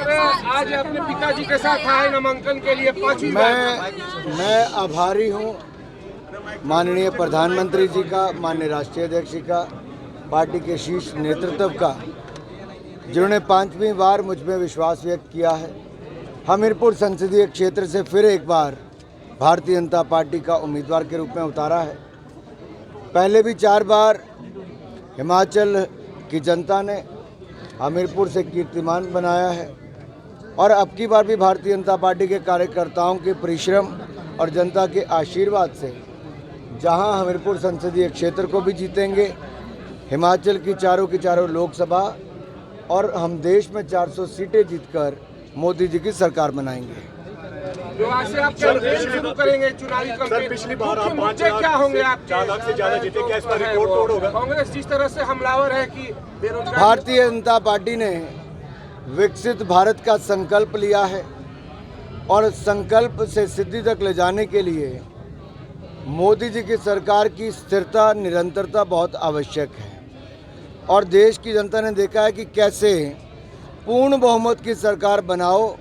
Sir आज अपने पिताजी के साथ आए नामांकन के लिए 5वीं बार। मैं आभारी हूँ माननीय प्रधानमंत्री जी का, माननीय राष्ट्रीय अध्यक्ष जी का, पार्टी के शीर्ष नेतृत्व का, जिन्होंने 5वीं बार मुझ में विश्वास व्यक्त किया है। हमीरपुर संसदीय क्षेत्र से फिर एक बार भारतीय जनता पार्टी का उम्मीदवार के रूप में उतारा है। पहले भी 4 बार हिमाचल की जनता ने हमीरपुर से कीर्तिमान बनाया है और अब की बार भी भारतीय जनता पार्टी के कार्यकर्ताओं के परिश्रम और जनता के आशीर्वाद से जहां हमीरपुर संसदीय क्षेत्र को भी जीतेंगे, हिमाचल की चारों लोकसभा और हम देश में 400 सीटें जीतकर मोदी जी की सरकार बनाएंगे। जो आज से आप कैंपेन शुरू करेंगे चुनावी कैंपेन, पिछली बार आप 5 लाख क्या होंगे, आप 4 लाख से ज्यादा जीते, क्या इस पर रिकॉर्ड तोड़ होगा? कांग्रेस जिस तरह से हमलावर है कि बेरोजगार, भारतीय जनता पार्टी ने विकसित भारत का संकल्प लिया है और संकल्प से सिद्धि तक ले जाने के लिए मोदी जी की सरकार की स्थिरता, निरंतरता बहुत आवश्यक है। और देश की जनता ने देखा है कि कैसे पूर्ण बहुमत की सरकार बनाओ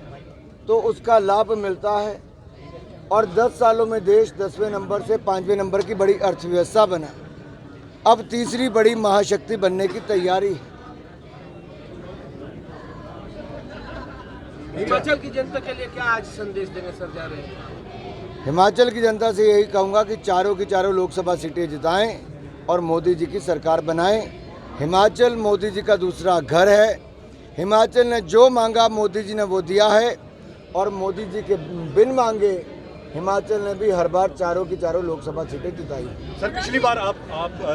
तो उसका लाभ मिलता है और 10 सालों में देश 10वें नंबर से 5वें नंबर की बड़ी अर्थव्यवस्था बना, अब तीसरी बड़ी महाशक्ति बनने की तैयारी है। हिमाचल की जनता के लिए क्या आज संदेश देने सर जा रहे हैं? हिमाचल की जनता से यही कहूँगा कि चारों लोकसभा सीटें जिताएं और मोदी जी की सरकार बनाएं। हिमाचल मोदी जी का दूसरा घर है। हिमाचल ने जो मांगा मोदी जी ने वो दिया है और मोदी जी के बिन मांगे हिमाचल ने भी हर बार चारों लोकसभा सीटें जिताई। सर पिछली बार आप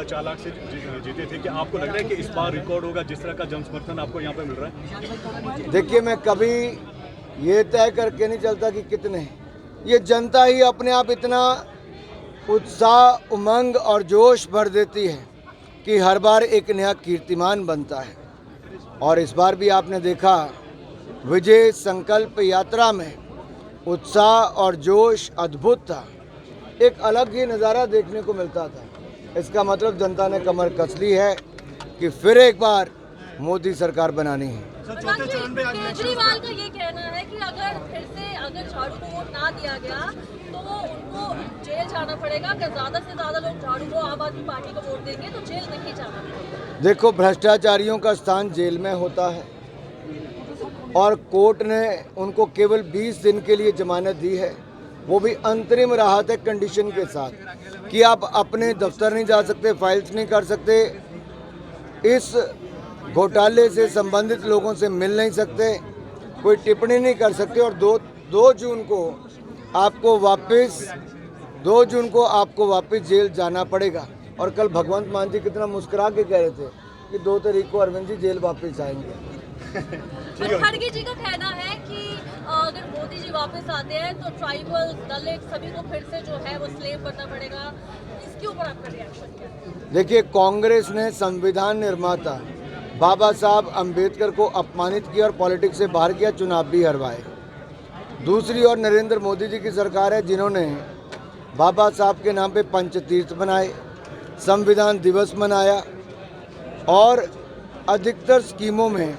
4 लाख से जीते थे, कि आपको लग रहा है कि इस बार रिकॉर्ड होगा जिस तरह का जन समर्थन आपको यहाँ पे मिल रहा है? देखिए, मैं कभी ये तय करके नहीं चलता कि कितने, ये जनता ही अपने आप इतना उत्साह, उमंग और जोश भर देती है कि हर बार एक नया कीर्तिमान बनता है। और इस बार भी आपने देखा विजय संकल्प यात्रा में उत्साह और जोश अद्भुत था, एक अलग ही नज़ारा देखने को मिलता था। इसका मतलब जनता ने कमर कस ली है कि फिर एक बार मोदी सरकार बनानी है। केजरीवाल का ये कहना है कि अगर झाड़ू को वोट ना दिया गया तो उनको जेल जाना पड़ेगा, अगर ज़्यादा से ज़्यादा लोग झाड़ू को आम आदमी पार्टी को वोट देंगे तो जेल नहीं जाना पड़ेगा। देखो, भ्रष्टाचारियों का स्थान जेल में होता है और कोर्ट ने उनको केवल 20 दिन के लिए जमानत दी है, वो भी अंतरिम राहत है कंडीशन के साथ कि आप अपने दफ्तर नहीं जा सकते, फाइल्स नहीं कर सकते, इस घोटाले से संबंधित लोगों से मिल नहीं सकते, कोई टिप्पणी नहीं कर सकते और 2 जून को आपको वापस जेल जाना पड़ेगा। और कल भगवंत मान जी कितना मुस्कुरा के कह रहे थे कि 2 तारीख को अरविंद जी जेल वापस आएंगे। खड़गे जी का कहना है कि अगर मोदी जी वापस आते हैं तो ट्राइबल, दलित सभी को फिर से जो है वो स्लेव बनना पड़ेगा। इसके ऊपर आपका रिएक्शन क्या है? देखिए, कांग्रेस ने संविधान निर्माता बाबा साहब अम्बेडकर को अपमानित किया और पॉलिटिक्स से बाहर किया, चुनाव भी हरवाए। दूसरी ओर नरेंद्र मोदी जी की सरकार है जिन्होंने बाबा साहब के नाम पे पंचतीर्थ बनाए, संविधान दिवस मनाया और अधिकतर स्कीमों में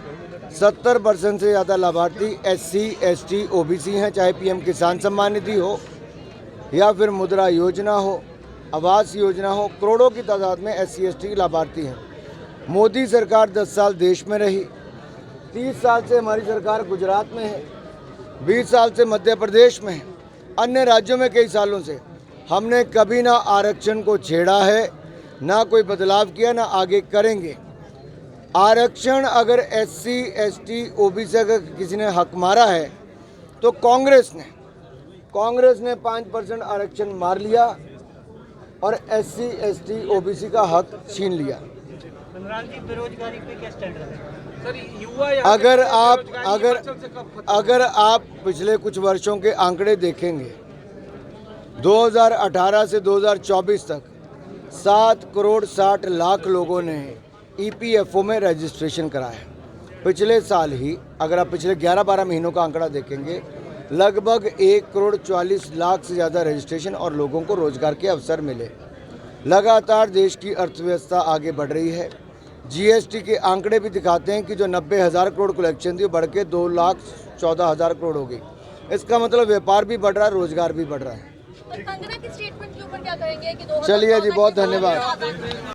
70% से ज़्यादा लाभार्थी SC, ST, OBC हैं, चाहे PM किसान सम्मान निधि हो या फिर मुद्रा योजना हो, आवास योजना हो, करोड़ों की तादाद में SC, ST लाभार्थी हैं। मोदी सरकार 10 साल देश में रही, 30 साल से हमारी सरकार गुजरात में है, 20 साल से मध्य प्रदेश में है, अन्य राज्यों में कई सालों से। हमने कभी ना आरक्षण को छेड़ा है, ना कोई बदलाव किया, ना आगे करेंगे। आरक्षण अगर SC, ST, OBC अगर किसी ने हक मारा है तो कांग्रेस ने 5% आरक्षण मार लिया और SC, ST, OBC का हक छीन लिया। बेरोजगारी पे क्या स्टैंड रहा? सर युवा अगर आप पिछले कुछ वर्षों के आंकड़े देखेंगे, 2018 से 2024 तक 7 करोड़ 60 लाख लोगों ने EPFO में रजिस्ट्रेशन कराया। पिछले साल ही अगर आप पिछले 11-12 महीनों का आंकड़ा देखेंगे, लगभग 1 करोड़ 44 लाख से ज़्यादा रजिस्ट्रेशन और लोगों को रोजगार के अवसर मिले। लगातार देश की अर्थव्यवस्था आगे बढ़ रही है, जीएसटी के आंकड़े भी दिखाते हैं कि जो 90,000 करोड़ कलेक्शन थी वो बढ़ के 2,14,000 करोड़ हो गई। इसका मतलब व्यापार भी बढ़ रहा है, रोजगार भी बढ़ रहा है। पर कंगना की स्टेटमेंट के ऊपर क्या कहेंगे कि 2014 चलिए जी, बहुत के बाद धन्यवाद। ज्यादा